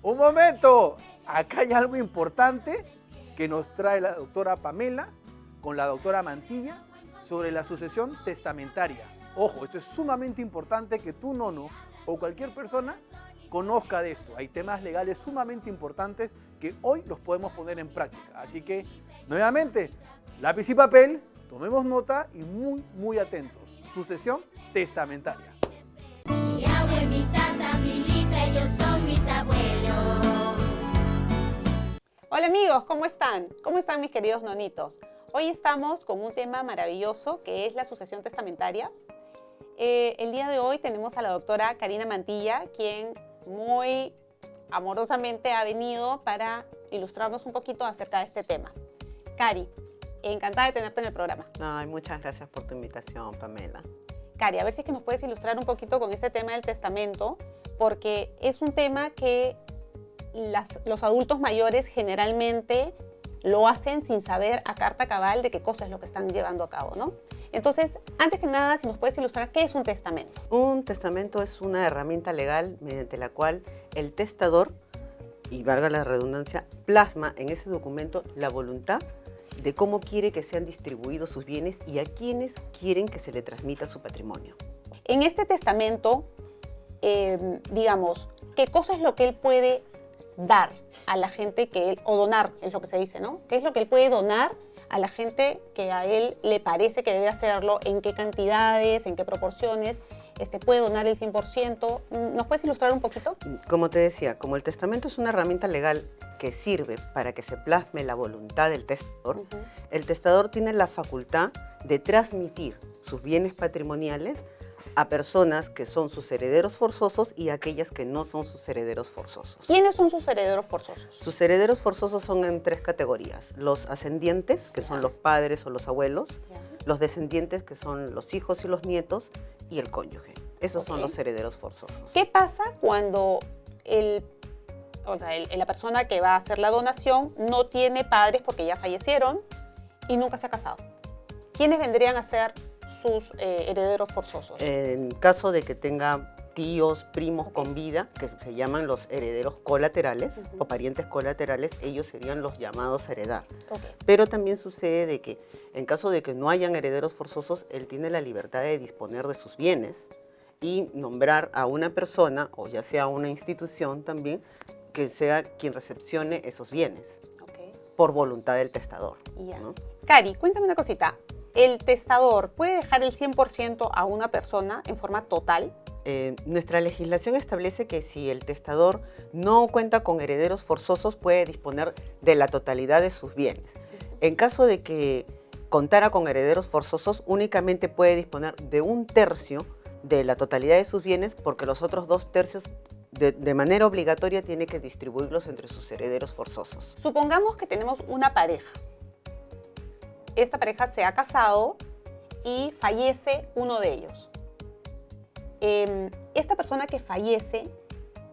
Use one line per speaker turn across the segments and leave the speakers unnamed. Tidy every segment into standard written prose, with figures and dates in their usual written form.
Un momento, acá hay algo importante que nos trae la doctora Pamela con la doctora Mantilla sobre la sucesión testamentaria. Ojo, esto es sumamente importante que tú, nono, o cualquier persona conozca de esto. Hay temas legales sumamente importantes que hoy los podemos poner en práctica. Así que, nuevamente, lápiz y papel, tomemos nota y muy atentos. Sucesión testamentaria.
Mi abuelo, mi tata, mi lita, ellos son mis abuelos.
Hola amigos, ¿cómo están? ¿Cómo están mis queridos nonitos? Hoy estamos con un tema maravilloso que es la sucesión testamentaria. El día de hoy tenemos a la doctora Karina Mantilla, quien muy amorosamente ha venido para ilustrarnos un poquito acerca de este tema. Cari, encantada de tenerte en el programa.
Ay, muchas gracias por tu invitación, Pamela.
Cari, a ver si es que nos puedes ilustrar un poquito con este tema del testamento, porque es un tema que los adultos mayores generalmente lo hacen sin saber a carta cabal de qué cosa es lo que están llevando a cabo, ¿no? Entonces, antes que nada, si nos puedes ilustrar, ¿qué es un testamento?
Un testamento es una herramienta legal mediante la cual el testador, y valga la redundancia, plasma en ese documento la voluntad de cómo quiere que sean distribuidos sus bienes y a quiénes quieren que se le transmita su patrimonio.
En este testamento, digamos, ¿qué cosa es lo que él puede dar a la gente o donar, es lo que se dice, ¿no? ¿Qué es lo que él puede donar a la gente que a él le parece que debe hacerlo? ¿En qué cantidades, en qué proporciones? ¿Puede donar el 100%? ¿Nos puedes ilustrar un poquito?
Como te decía, como el testamento es una herramienta legal que sirve para que se plasme la voluntad del testador, el testador tiene la facultad de transmitir sus bienes patrimoniales a personas que son sus herederos forzosos y a aquellas que no son sus herederos forzosos.
¿Quiénes son sus herederos forzosos?
Sus herederos forzosos son en tres categorías: los ascendientes, que son los padres o los abuelos, los descendientes, que son los hijos y los nietos, y el cónyuge. Esos son los herederos forzosos.
¿Qué pasa cuando la persona que va a hacer la donación no tiene padres porque ya fallecieron y nunca se ha casado? ¿Quiénes vendrían a ser sus herederos forzosos?
En caso de que tenga tíos, primos con vida, que se llaman los herederos colaterales o parientes colaterales, ellos serían los llamados a heredar. Pero también sucede de que en caso de que no hayan herederos forzosos, él tiene la libertad de disponer de sus bienes y nombrar a una persona, o ya sea una institución también, que sea quien recepcione esos bienes por voluntad del testador, ¿no?
Cari, cuéntame una cosita. ¿El testador puede dejar el 100% a una persona en forma total?
Nuestra legislación establece que si el testador no cuenta con herederos forzosos, puede disponer de la totalidad de sus bienes. En caso de que contara con herederos forzosos, únicamente puede disponer de 1/3 de la totalidad de sus bienes, porque los otros 2/3 de manera obligatoria tiene que distribuirlos entre sus herederos forzosos.
Supongamos que tenemos una pareja. Esta pareja se ha casado y fallece uno de ellos. Esta persona que fallece,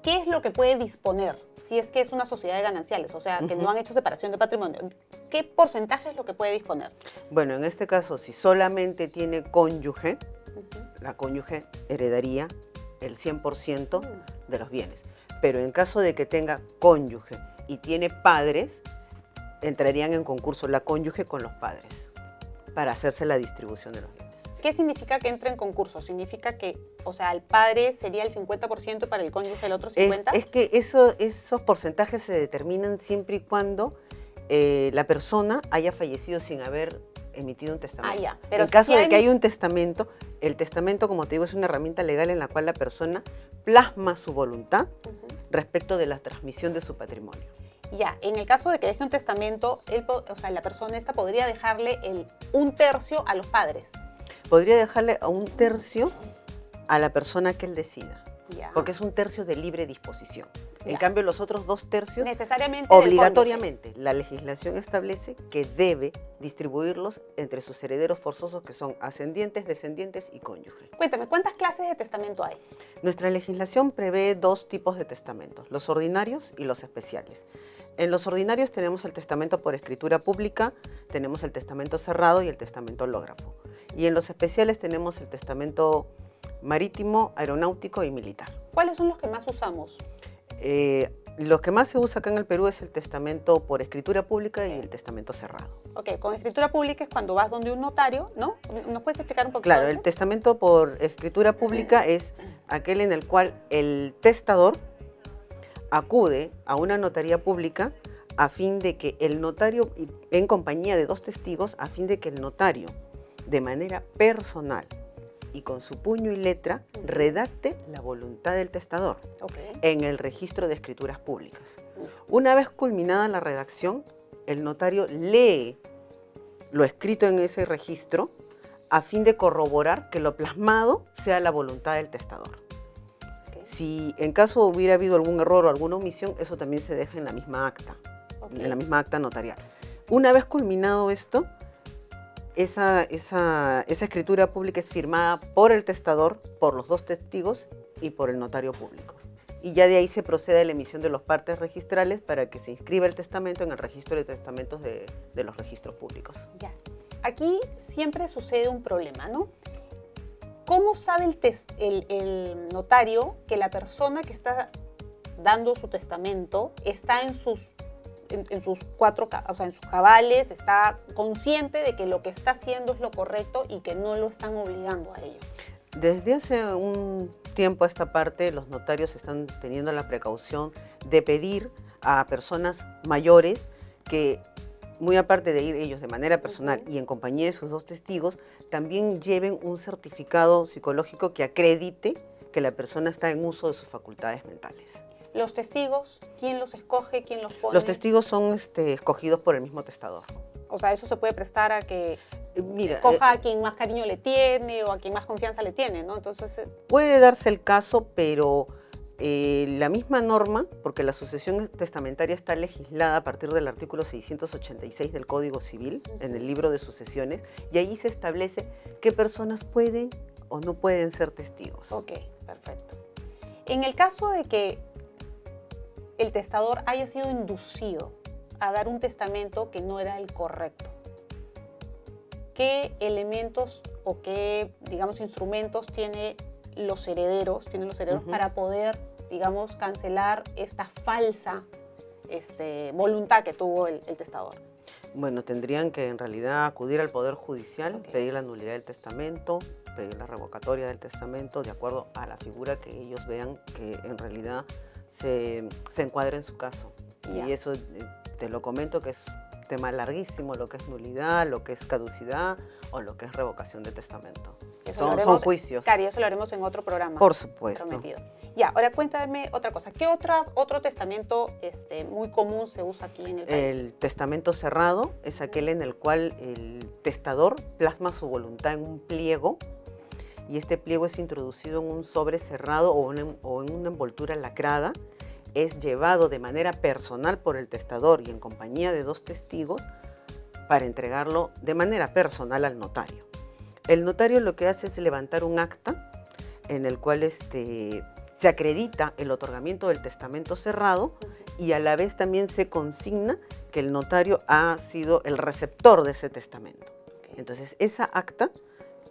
¿qué es lo que puede disponer? Si es que es una sociedad de gananciales, o sea, que no han hecho separación de patrimonio, ¿qué porcentaje es lo que puede disponer?
Bueno, en este caso, si solamente tiene cónyuge, la cónyuge heredaría el 100% de los bienes. Pero en caso de que tenga cónyuge y tiene padres, entrarían en concurso la cónyuge con los padres para hacerse la distribución de los bienes.
¿Qué significa que entre en concurso? ¿Significa que, o sea, el padre sería el 50% para el cónyuge el otro 50%?
Es que esos porcentajes se determinan siempre y cuando la persona haya fallecido sin haber emitido un testamento.
Pero
en caso
si
de que haya un testamento, el testamento, como te digo, es una herramienta legal en la cual la persona plasma su voluntad respecto de la transmisión de su patrimonio.
En el caso de que deje un testamento, la persona esta podría dejarle el 1/3 a los padres.
Podría dejarle a 1/3 a la persona que él decida, porque es 1/3 de libre disposición. En cambio, los otros 2/3
necesariamente
obligatoriamente la legislación establece que debe distribuirlos entre sus herederos forzosos, que son ascendientes, descendientes y cónyuge.
Cuéntame, ¿cuántas clases de testamento hay?
Nuestra legislación prevé 2 tipos de testamentos: los ordinarios y los especiales. En los ordinarios tenemos el testamento por escritura pública, tenemos el testamento cerrado y el testamento hológrafo. Y en los especiales tenemos el testamento marítimo, aeronáutico y militar.
¿Cuáles son los que más usamos?
Lo que más se usa acá en el Perú es el testamento por escritura pública y el testamento cerrado.
Ok, con escritura pública es cuando vas donde un notario, ¿no? ¿Nos puedes explicar un poquito?
Claro,
de
el
eso?
testamento por escritura pública es aquel en el cual el testador acude a una notaría pública a fin de que el notario, en compañía de dos testigos, a fin de que el notario, de manera personal y con su puño y letra, redacte la voluntad del testador
Ok.
en el registro de escrituras públicas. Una vez culminada la redacción, el notario lee lo escrito en ese registro a fin de corroborar que lo plasmado sea la voluntad del testador.
Ok.
Si en caso hubiera habido algún error o alguna omisión, eso también se deja en la misma acta,
Ok.
en la misma acta notarial. Una vez culminado esto, esa escritura pública es firmada por el testador, por los dos testigos y por el notario público. Y ya de ahí se procede a la emisión de los partes registrales para que se inscriba el testamento en el registro de testamentos de los registros públicos.
Ya. Aquí siempre sucede un problema, ¿no? ¿Cómo sabe el notario que la persona que está dando su testamento está en sus o sea, en sus cabales, está consciente de que lo que está haciendo es lo correcto y que no lo están obligando a ello?
Desde hace un tiempo a esta parte, los notarios están teniendo la precaución de pedir a personas mayores que, muy aparte de ir ellos de manera personal y en compañía de sus dos testigos, también lleven un certificado psicológico que acredite que la persona está en uso de sus facultades mentales.
Los testigos, ¿quién los escoge? ¿Quién los pone?
Los testigos son escogidos por el mismo testador.
O sea, eso se puede prestar a que
Mira,
escoja a quien más cariño le tiene o a quien más confianza le tiene, ¿no? Entonces,
puede darse el caso, pero la misma norma, porque la sucesión testamentaria está legislada a partir del artículo 686 del Código Civil, en el libro de sucesiones, y ahí se establece qué personas pueden o no pueden ser testigos.
ok, perfecto. En el caso de que el testador haya sido inducido a dar un testamento que no era el correcto, ¿qué elementos o qué, digamos, instrumentos tienen los herederos para poder, digamos, cancelar esta falsa voluntad que tuvo el testador?
Bueno, tendrían que en realidad acudir al Poder Judicial,
Ok.
pedir la nulidad del testamento, pedir la revocatoria del testamento, de acuerdo a la figura que ellos vean que en realidad se encuadra en su caso.
Ya.
Y eso te lo comento que es tema larguísimo, lo que es nulidad, lo que es caducidad o lo que es revocación de testamento.
Eso lo
Son
haremos-
juicios.
Claro, y eso lo haremos en otro programa.
Por supuesto.
Prometido. Ya, ahora cuéntame otra cosa. ¿Qué otro testamento muy común se usa aquí en el país?
El testamento cerrado es aquel en el cual el testador plasma su voluntad en un pliego y este pliego es introducido en un sobre cerrado o en una envoltura lacrada. Es llevado de manera personal por el testador y en compañía de dos testigos para entregarlo de manera personal al notario. El notario lo que hace es levantar un acta en el cual se acredita el otorgamiento del testamento cerrado y a la vez también se consigna que el notario ha sido el receptor de ese testamento.
Ok.
Entonces, esa acta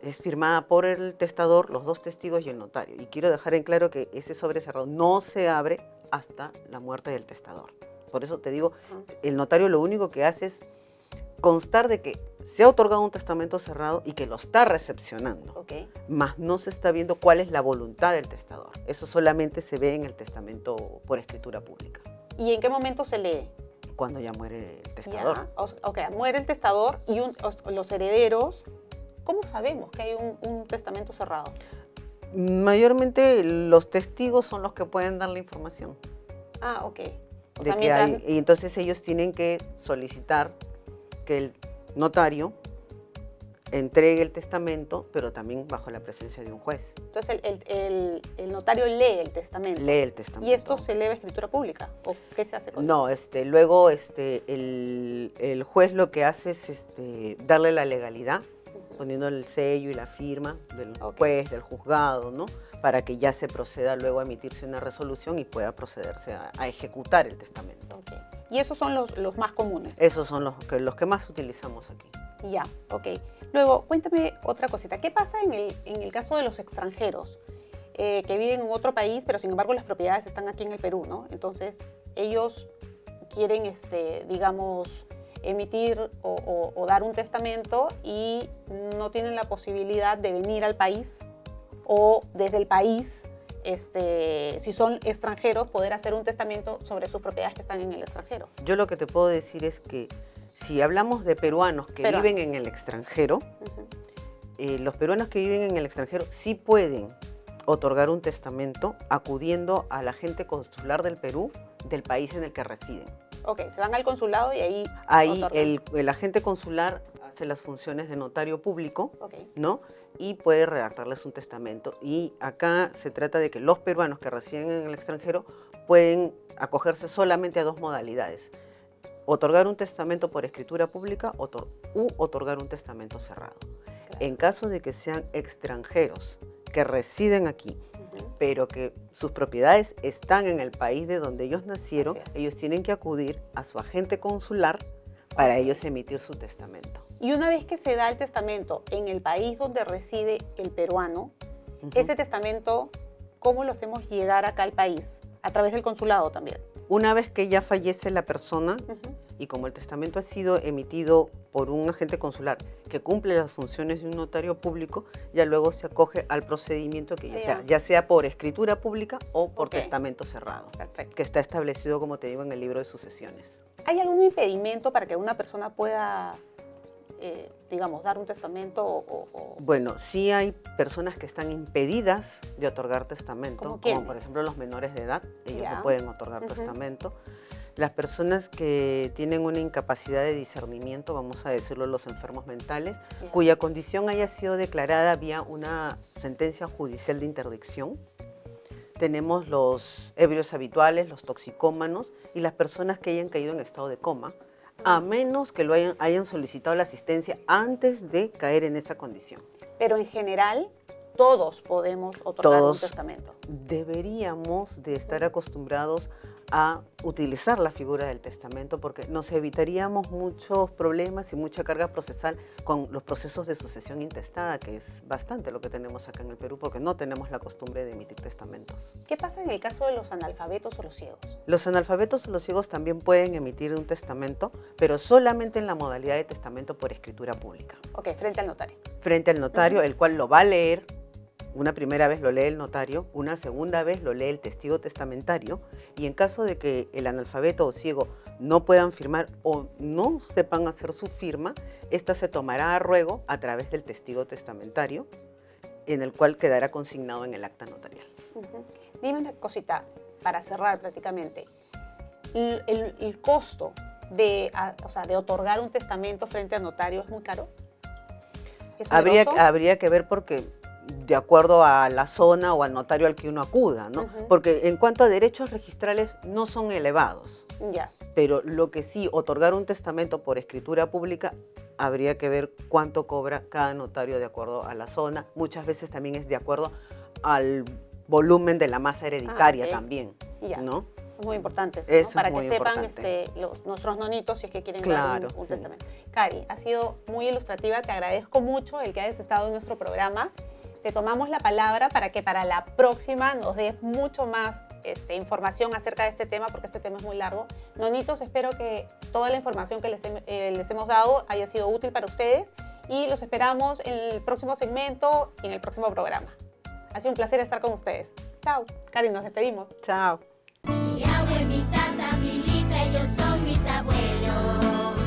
es firmada por el testador, los dos testigos y el notario. Y quiero dejar en claro que ese sobre cerrado no se abre hasta la muerte del testador. Por eso te digo, el notario lo único que hace es constar de que se ha otorgado un testamento cerrado y que lo está recepcionando,
Ok.
más no se está viendo cuál es la voluntad del testador. Eso solamente se ve en el testamento por escritura pública,
¿Y en qué momento se lee?
cuando ya muere el testador.
Ya, ok, muere el testador y los herederos. ¿Cómo sabemos que hay un testamento cerrado?
Mayormente los testigos son los que pueden dar la información.
Ah, ok. O
De
sea,
que
mientras-
hay, y entonces ellos tienen que solicitar que el notario entregue el testamento, pero también bajo la presencia de un juez.
Entonces el notario lee el testamento.
Lee el testamento.
¿Y esto se eleva a escritura pública? ¿O qué se hace con
No, luego el juez lo que hace es darle la legalidad, poniendo el sello y la firma del
Ok.
juez, del juzgado, ¿no? Para que ya se proceda luego a emitirse una resolución y pueda procederse a ejecutar el testamento.
Ok. Y esos son los más comunes.
Esos son los que más utilizamos aquí.
Ya, ok. Luego, cuéntame otra cosita. ¿Qué pasa en el caso de los extranjeros que viven en otro país, pero sin embargo las propiedades están aquí en el Perú, ¿no? Entonces, ellos quieren, digamos, emitir o dar un testamento y no tienen la posibilidad de venir al país o desde el país, si son extranjeros, poder hacer un testamento sobre sus propiedades que están en el extranjero.
Yo lo que te puedo decir es que si hablamos de peruanos que viven en el extranjero, los peruanos que viven en el extranjero sí pueden otorgar un testamento acudiendo al agente consular del Perú del país en el que residen.
Ok, se van al consulado y ahí
el agente consular hace las funciones de notario público,
okay,
¿no? Y puede redactarles un testamento. Y acá se trata de que los peruanos que residen en el extranjero pueden acogerse solamente a dos modalidades: otorgar un testamento por escritura pública u otorgar un testamento cerrado. Claro. En caso de que sean extranjeros que residen aquí, pero que sus propiedades están en el país de donde ellos nacieron, ellos tienen que acudir a su agente consular para ellos emitir su testamento.
Y una vez que se da el testamento en el país donde reside el peruano, ese testamento, ¿cómo lo hacemos llegar acá al país? A través del consulado también.
Una vez que ya fallece la persona, y como el testamento ha sido emitido por un agente consular que cumple las funciones de un notario público, ya luego se acoge al procedimiento que ya sea por escritura pública o por testamento cerrado.
Perfecto.
Que está establecido, como te digo, en el libro de sucesiones.
¿Hay algún impedimento para que una persona pueda, digamos, dar un testamento?
Bueno, sí hay personas que están impedidas de otorgar testamento, como por ejemplo los menores de edad, ellos no pueden otorgar testamento. Las personas que tienen una incapacidad de discernimiento, vamos a decirlo, los enfermos mentales, cuya condición haya sido declarada vía una sentencia judicial de interdicción. Tenemos los ebrios habituales, los toxicómanos y las personas que hayan caído en estado de coma, a menos que lo hayan solicitado la asistencia antes de caer en esa condición.
Pero en general, todos podemos otorgar un testamento.
Deberíamos de estar acostumbrados a utilizar la figura del testamento porque nos evitaríamos muchos problemas y mucha carga procesal con los procesos de sucesión intestada, que es bastante lo que tenemos acá en el Perú porque no tenemos la costumbre de emitir testamentos.
¿Qué pasa en el caso de los analfabetos o los ciegos?
Los analfabetos o los ciegos también pueden emitir un testamento, pero solamente en la modalidad de testamento por escritura pública.
Ok, frente al notario.
Frente al notario, el cual lo va a leer. Una primera vez lo lee el notario, una segunda vez lo lee el testigo testamentario, y en caso de que el analfabeto o ciego no puedan firmar o no sepan hacer su firma, esta se tomará a ruego a través del testigo testamentario, en el cual quedará consignado en el acta notarial.
Dime una cosita, para cerrar prácticamente. ¿El costo de otorgar un testamento frente al notario es muy caro? ¿Es
habría que ver porque de acuerdo a la zona o al notario al que uno acuda, ¿no? Porque en cuanto a derechos registrales no son elevados.
Ya.
Pero lo que sí, otorgar un testamento por escritura pública, habría que ver cuánto cobra cada notario de acuerdo a la zona. Muchas veces también es de acuerdo al volumen de la masa hereditaria también, ¿no?
Es muy importante eso, ¿no? Para que sepan nuestros nonitos si es que quieren dar un testamento. Cari, ha sido muy ilustrativa, te agradezco mucho el que hayas estado en nuestro programa. Te tomamos la palabra para que para la próxima nos des mucho más información acerca de este tema, porque este tema es muy largo. Nonitos, espero que toda la información que les hemos dado haya sido útil para ustedes y los esperamos en el próximo segmento y en el próximo programa. Ha sido un placer estar con ustedes. Chao. Cari, nos despedimos.
Chao.
Mi abuelo, mi tata, mi lita, ellos son mis abuelos.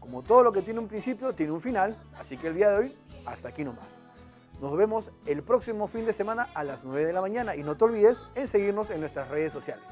Como todo lo que tiene un principio, tiene un final, así que el día de hoy, hasta aquí nomás. Nos vemos el próximo fin de semana a las 9 de la mañana y no te olvides en seguirnos en nuestras redes sociales.